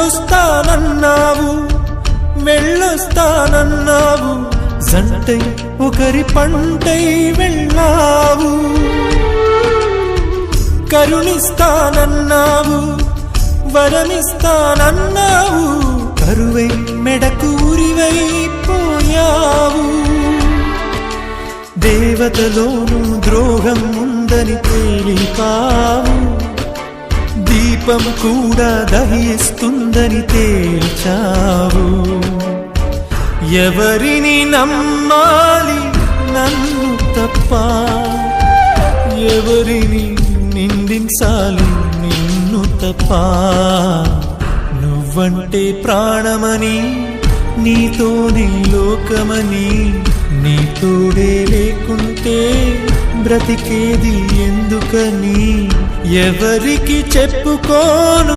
తోడొస్తానన్నావు, వెళ్ళొస్తానన్నావు, జంటై ఒకరి పంటై వెళ్ళావు. కరుణిస్తానన్నావు, వరమిస్తానన్నావు, కరువై మెడకు ఉరివైపోయావు. దేవతలోను ద్రోహం ఉందని తేలిపావు, దీపం కూడా దహిస్తుందని తేల్చావు. ఎవరిని నమ్మాలి నన్ను తప్ప, ఎవరిని నిందించాలి నిన్ను తప్ప. నువ్వంటే ప్రాణమని, నీతోనే లోకమని, నీ తోడే లేకుంటే బ్రతికేది ఎందుకని ఎవరికి చెప్పుకోను.